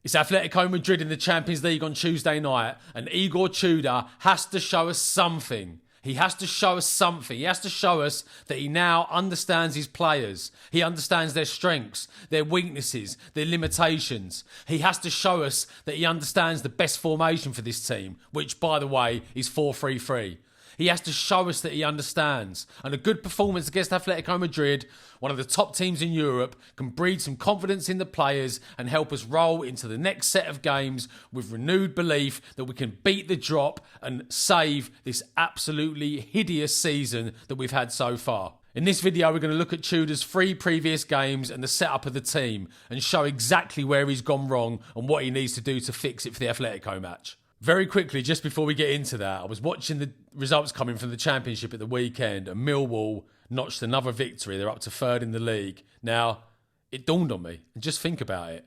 It's Atletico Madrid in the Champions League on Tuesday night, and Igor Tudor has to show us something. He has to show us something. He has to show us that he now understands his players. He understands their strengths, their weaknesses, their limitations. He has to show us that he understands the best formation for this team, which, by the way, is 4-3-3. He has to show us that he understands. And a good performance against Atletico Madrid, one of the top teams in Europe, can breed some confidence in the players and help us roll into the next set of games with renewed belief that we can beat the drop and save this absolutely hideous season that we've had so far. In this video, we're going to look at Tudor's 3 previous games and the setup of the team and show exactly where he's gone wrong and what he needs to do to fix it for the Atletico match. Very quickly, just before we get into that, I was watching the results coming from the Championship at the weekend, and Millwall notched another victory. They're up to 3rd in the league. Now, it dawned on me, and just think about it.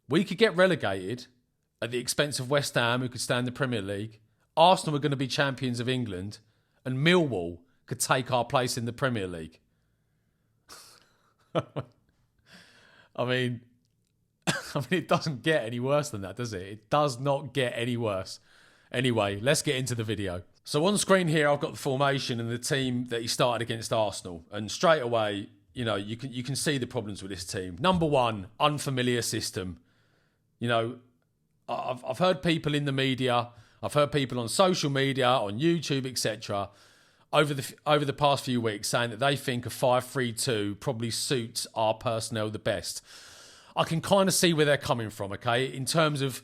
We could get relegated at the expense of West Ham, who could stay in the Premier League. Arsenal were going to be champions of England, and Millwall could take our place in the Premier League. I mean, it doesn't get any worse than that, does it? It does not get any worse. Anyway, let's get into the video. So on screen here, I've got the formation and the team that he started against Arsenal. And straight away, you know, you can see the problems with this team. Number one, unfamiliar system. You know, I've heard people in the media, I've heard people on social media, on YouTube, etc., over the past few weeks saying that they think a 5-3-2 probably suits our personnel the best. I can kind of see where they're coming from, okay? In terms of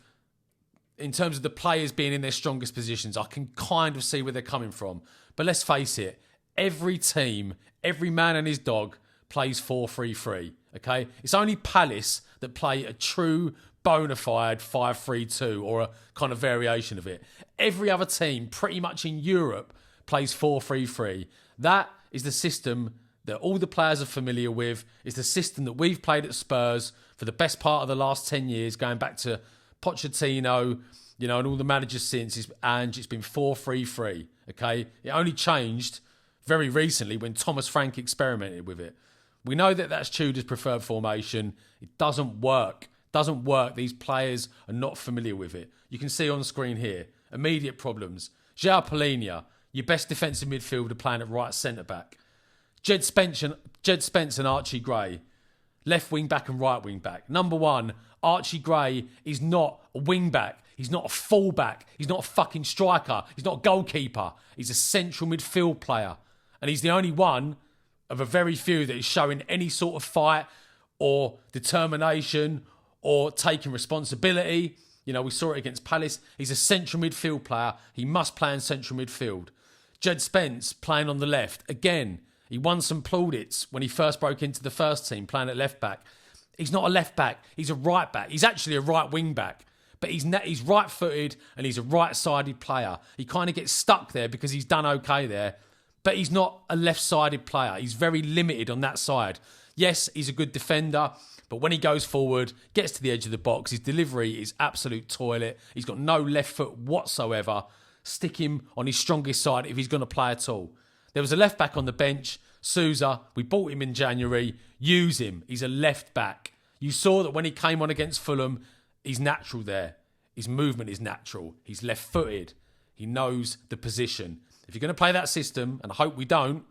the players being in their strongest positions, I can kind of see where they're coming from. But let's face it, every team, every man and his dog plays 4-3-3, okay? It's only Palace that play a true bona fide 5-3-2 or a kind of variation of it. Every other team, pretty much in Europe, plays 4-3-3. That is the system that all the players are familiar with. It's the system that we've played at Spurs for the best part of the last 10 years, going back to Pochettino, you know, and all the managers since. It's been 4-3-3, okay? It only changed very recently when Thomas Frank experimented with it. We know that that's Tudor's preferred formation. It doesn't work. Doesn't work. These players are not familiar with it. You can see on screen here, immediate problems. João Palhinha, your best defensive midfielder, playing at right centre-back. Jed Spence and Archie Gray, left wing back and right wing back. Number one, Archie Gray is not a wing back. He's not a full back. He's not a fucking striker. He's not a goalkeeper. He's a central midfield player. And he's the only one of a very few that is showing any sort of fight or determination or taking responsibility. You know, we saw it against Palace. He's a central midfield player. He must play in central midfield. Jed Spence playing on the left. Again, he won some plaudits when he first broke into the first team, playing at left back. He's not a left back. He's a right back. He's actually a right wing back. But he's right-footed and he's a right-sided player. He kind of gets stuck there because he's done okay there. But he's not a left-sided player. He's very limited on that side. Yes, he's a good defender. But when he goes forward, gets to the edge of the box, his delivery is absolute toilet. He's got no left foot whatsoever. Stick him on his strongest side if he's going to play at all. There was a left back on the bench, Sousa. We bought him in January. Use him. He's a left back. You saw that when he came on against Fulham, he's natural there. His movement is natural. He's left-footed. He knows the position. If you're going to play that system, and I hope we don't,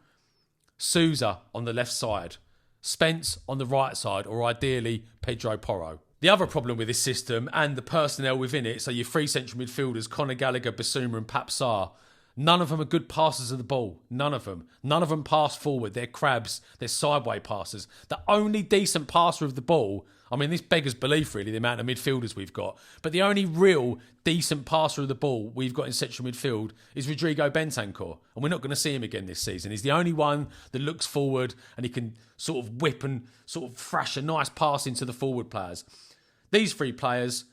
Sousa on the left side, Spence on the right side, or ideally Pedro Porro. The other problem with this system and the personnel within it, so your 3 central midfielders, Conor Gallagher, Basuma and Pape Sarr, none of them are good passers of the ball. None of them. None of them pass forward. They're crabs. They're sideway passers. The only decent passer of the ball, I mean, this beggars belief, really, the amount of midfielders we've got. But the only real decent passer of the ball we've got in central midfield is Rodrigo Bentancur. And we're not going to see him again this season. He's the only one that looks forward and he can sort of whip and sort of thrash a nice pass into the forward players. These 3 players,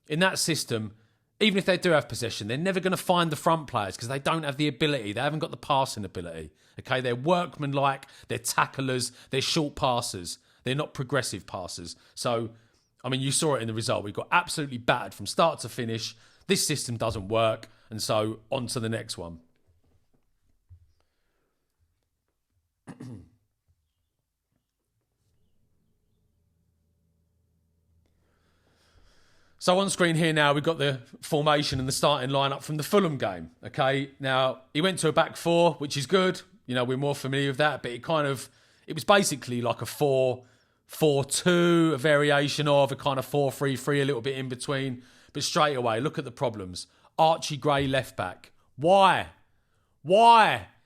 in that system, even if they do have possession, they're never going to find the front players because they don't have the ability. They haven't got the passing ability. Okay, they're workmanlike, they're tacklers, they're short passers. They're not progressive passers. So, I mean, you saw it in the result. We got absolutely battered from start to finish. This system doesn't work. And so, on to the next one. So on screen here now, we've got the formation and the starting lineup from the Fulham game. Okay, now he went to a back four, which is good. You know, we're more familiar with that, but it was basically like a 4-4-2, a variation of a kind of 4-3-3, a little bit in between. But straight away, look at the problems. Archie Gray left back. Why?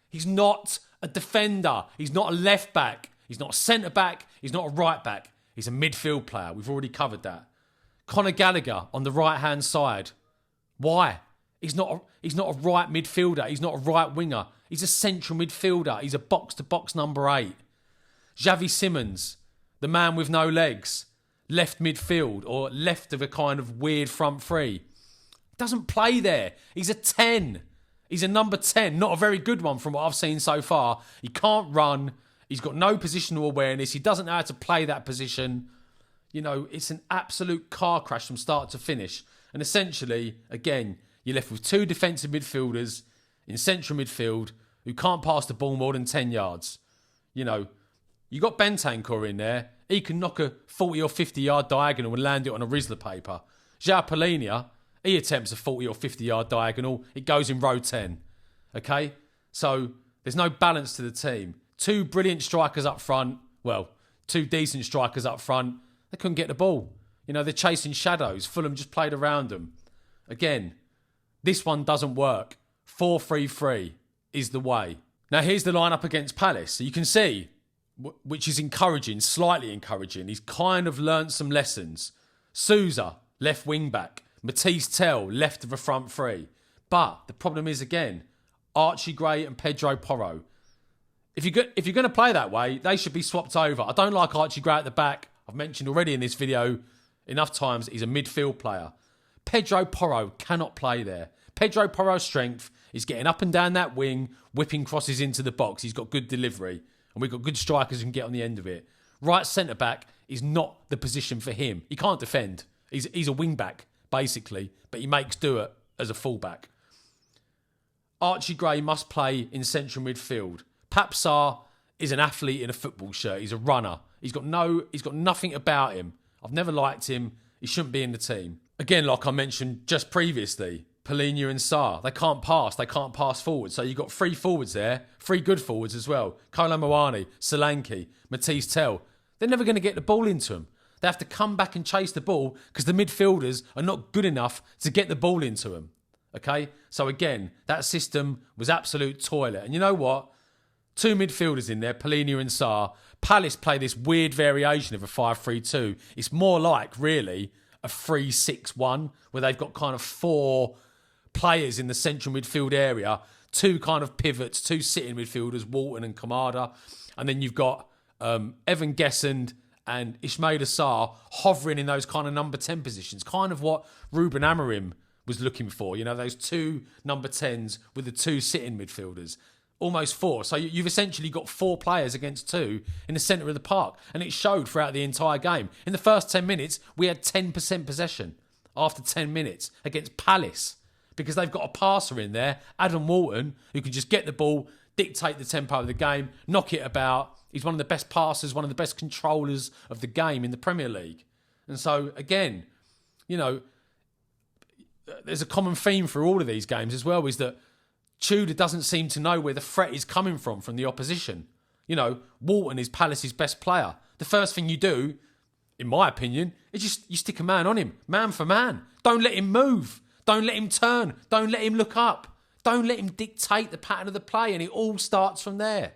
He's not a defender. He's not a left back. He's not a centre back. He's not a right back. He's a midfield player. We've already covered that. Conor Gallagher on the right-hand side. Why? He's not a right midfielder. He's not a right winger. He's a central midfielder. He's a box-to-box number 8. Xavi Simons, the man with no legs, left midfield or left of a kind of weird front three. Doesn't play there. He's a 10. He's a number 10. Not a very good one from what I've seen so far. He can't run. He's got no positional awareness. He doesn't know how to play that position. You know, it's an absolute car crash from start to finish. And essentially, again, you're left with 2 defensive midfielders in central midfield who can't pass the ball more than 10 yards. You know, you got Bentancur in there. He can knock a 40 or 50 yard diagonal and land it on a Rizzler paper. João Palhinha, he attempts a 40 or 50 yard diagonal. It goes in row 10. Okay? So there's no balance to the team. 2 brilliant strikers up front. Well, 2 decent strikers up front. They couldn't get the ball. You know, they're chasing shadows. Fulham just played around them. Again, this one doesn't work. 4-3-3 is the way. Now, here's the lineup against Palace. So you can see, which is encouraging, slightly encouraging. He's kind of learnt some lessons. Sousa, left wing back. Matisse Tell, left of the front three. But the problem is, again, Archie Gray and Pedro Porro. If you're going to play that way, they should be swapped over. I don't like Archie Gray at the back. I've mentioned already in this video enough times he's a midfield player. Pedro Porro cannot play there. Pedro Porro's strength is getting up and down that wing, whipping crosses into the box. He's got good delivery, and we've got good strikers who can get on the end of it. Right centre-back is not the position for him. He can't defend. He's a wing-back, basically, but he makes do it as a full-back. Archie Gray must play in central midfield. Papsar is an athlete in a football shirt. He's a runner. He's got nothing about him. I've never liked him. He shouldn't be in the team. Again, like I mentioned just previously, Palhinha and Sarr, they can't pass. They can't pass forward. So you've got 3 forwards there, 3 good forwards as well. Kolo Muani, Solanke, Matisse Tell. They're never going to get the ball into them. They have to come back and chase the ball because the midfielders are not good enough to get the ball into them. Okay? So again, that system was absolute toilet. And you know what? 2 midfielders in there, Palhinha and Sarr. Palace play this weird variation of a 5-3-2. It's more like, really, a 3-6-1, where they've got kind of 4 players in the central midfield area, 2 kind of pivots, 2 sitting midfielders, Walton and Kamada. And then you've got Evan Gessend and Ismail Assar hovering in those kind of number 10 positions, kind of what Ruben Amorim was looking for. You know, those 2 number 10s with the 2 sitting midfielders. Almost 4. So you've essentially got 4 players against 2 in the centre of the park. And it showed throughout the entire game. In the first 10 minutes, we had 10% possession after 10 minutes against Palace. Because they've got a passer in there, Adam Walton, who can just get the ball, dictate the tempo of the game, knock it about. He's one of the best passers, one of the best controllers of the game in the Premier League. And so, again, you know, there's a common theme for all of these games as well, is that Tudor doesn't seem to know where the threat is coming from the opposition. You know, Walton is Palace's best player. The first thing you do, in my opinion, is just you stick a man on him, man for man. Don't let him move. Don't let him turn. Don't let him look up. Don't let him dictate the pattern of the play, and it all starts from there.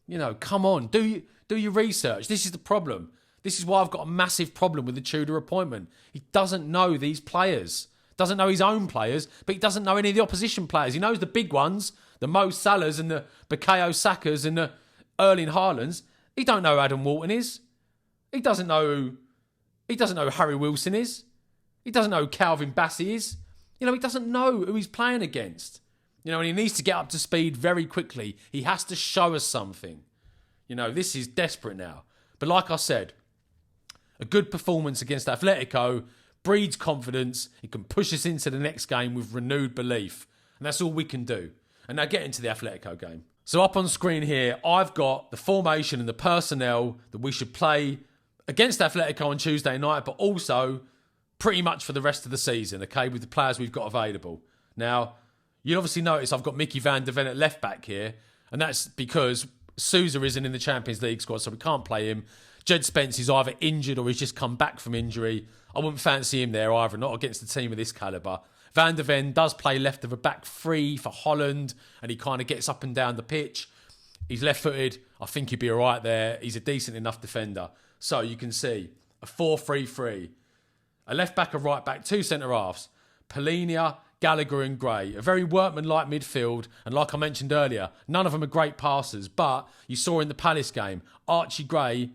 You know, come on, do your research. This is the problem. This is why I've got a massive problem with the Tudor appointment. He doesn't know these players. Doesn't know his own players, but he doesn't know any of the opposition players. He knows the big ones, the Mo Salahs and the Bukayo Sakas and the Erling Haalands. He don't know who Adam Walton is. He doesn't know who Harry Wilson is. He doesn't know who Calvin Bassey is. You know, he doesn't know who he's playing against. You know, and he needs to get up to speed very quickly. He has to show us something. You know, this is desperate now. But like I said, a good performance against Atletico breeds confidence. It can push us into the next game with renewed belief. And that's all we can do. And now get into the Atletico game. So up on screen here, I've got the formation and the personnel that we should play against Atletico on Tuesday night, but also pretty much for the rest of the season, okay, with the players we've got available. Now, you'll obviously notice I've got Mickey van der Ven at left back here, and that's because Sousa isn't in the Champions League squad, so we can't play him. Jed Spence is either injured or he's just come back from injury. I wouldn't fancy him there either, not against a team of this calibre. Van der Ven does play left of a back three for Holland, and he kind of gets up and down the pitch. He's left-footed. I think he'd be all right there. He's a decent enough defender. So you can see a 4-3-3. A left-back, a right-back, two centre-halves. Polinia, Gallagher and Gray. A very workman-like midfield. And like I mentioned earlier, none of them are great passers. But you saw in the Palace game, Archie Gray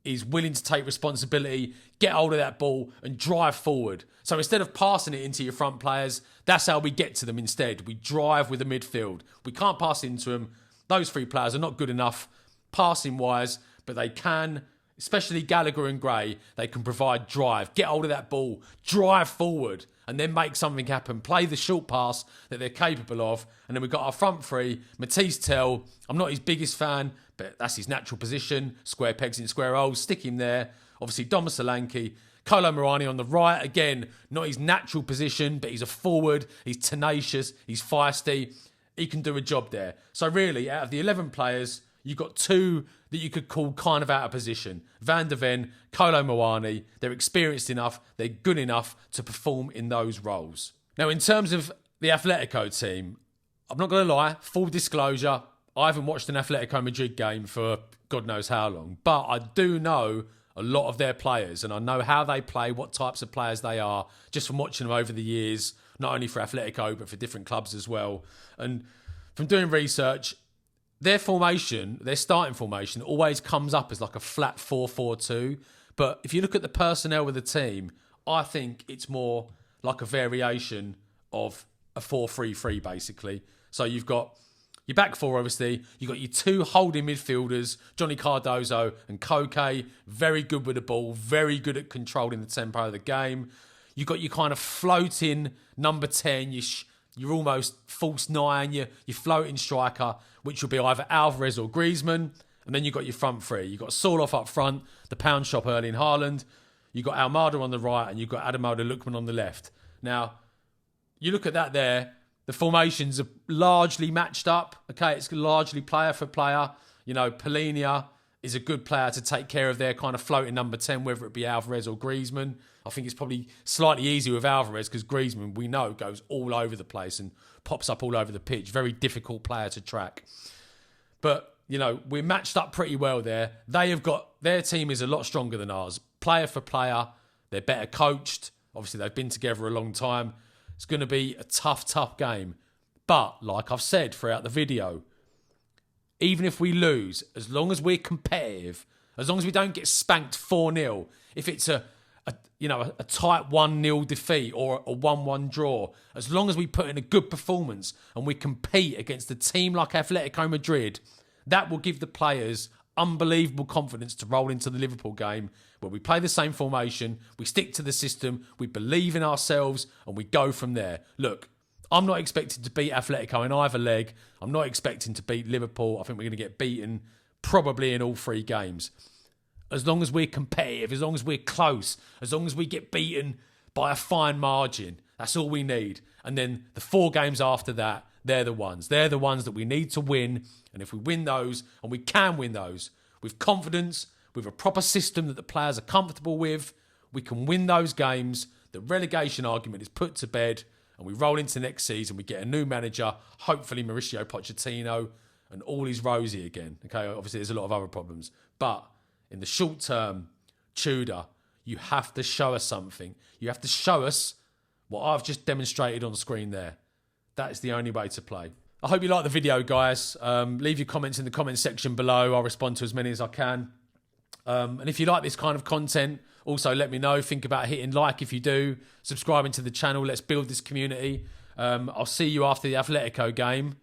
is willing to take responsibility, get hold of that ball and drive forward. So instead of passing it into your front players, that's how we get to them instead. We drive with the midfield. We can't pass into them. Those three players are not good enough passing-wise, but they can, especially Gallagher and Gray, they can provide drive. Get hold of that ball, drive forward, and then make something happen. Play the short pass that they're capable of. And then we've got our front three, Matisse Tell. I'm not his biggest fan, but that's his natural position. Square pegs in square holes. Stick him there. Obviously, Dom Solanke. Kolo Muani on the right. Again, not his natural position, but he's a forward. He's tenacious. He's feisty. He can do a job there. So really, out of the 11 players, you've got two that you could call kind of out of position. Van der Ven, Kolo Muani. They're experienced enough. They're good enough to perform in those roles. Now, in terms of the Atletico team, I'm not going to lie, full disclosure, I haven't watched an Atletico Madrid game for God knows how long, but I do know a lot of their players and I know how they play, what types of players they are, just from watching them over the years, not only for Atletico, but for different clubs as well. And from doing research, their formation, their starting formation, always comes up as like a flat 4-4-2. But if you look at the personnel with the team, I think it's more like a variation of a 4-3-3, basically. So you've got your back four, obviously. You've got your two holding midfielders, Johnny Cardozo and Koke. Very good with the ball, very good at controlling the tempo of the game. You've got your kind of floating number 10, you're almost false nine, your floating striker, which will be either Alvarez or Griezmann. And then you've got your front three. You've got Soloff up front, the pound shop Erling Haaland. You've got Almada on the right and you've got Ademola Lookman on the left. Now, you look at that there, the formations are largely matched up. Okay, it's largely player for player. You know, Polinia is a good player to take care of their kind of floating number 10, whether it be Alvarez or Griezmann. I think it's probably slightly easier with Alvarez because Griezmann, we know, goes all over the place and pops up all over the pitch. Very difficult player to track. But, you know, we're matched up pretty well there. Their team is a lot stronger than ours. Player for player, they're better coached. Obviously, they've been together a long time. It's going to be a tough game. But, like I've said throughout the video, even if we lose, as long as we're competitive, as long as we don't get spanked 4-0, if it's a tight 1-0 defeat or a 1-1 draw, as long as we put in a good performance and we compete against a team like Atletico Madrid, that will give the players unbelievable confidence to roll into the Liverpool game where we play the same formation, we stick to the system, we believe in ourselves and we go from there. Look, I'm not expecting to beat Atletico in either leg. I'm not expecting to beat Liverpool. I think we're going to get beaten probably in all three games. As long as we're competitive, as long as we're close, as long as we get beaten by a fine margin, that's all we need. And then the 4 games after that, they're the ones. They're the ones that we need to win. And if we win those, and we can win those, with confidence, with a proper system that the players are comfortable with, we can win those games. The relegation argument is put to bed, and we roll into next season. We get a new manager, hopefully Mauricio Pochettino, and all is rosy again. Okay, obviously there's a lot of other problems. But in the short term, Tudor, you have to show us something. You have to show us what I've just demonstrated on screen there. That is the only way to play. I hope you like the video, guys. Leave your comments in the comments section below. I'll respond to as many as I can. And if you like this kind of content, also let me know. Think about hitting like if you do. Subscribing to the channel. Let's build this community. I'll see you after the Atletico game.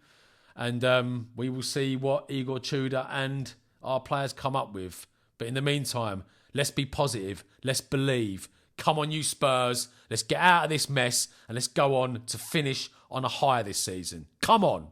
And we will see what Igor Tudor and our players come up with. But in the meantime, let's be positive. Let's believe. Come on, you Spurs. Let's get out of this mess and let's go on to finish on a high this season. Come on.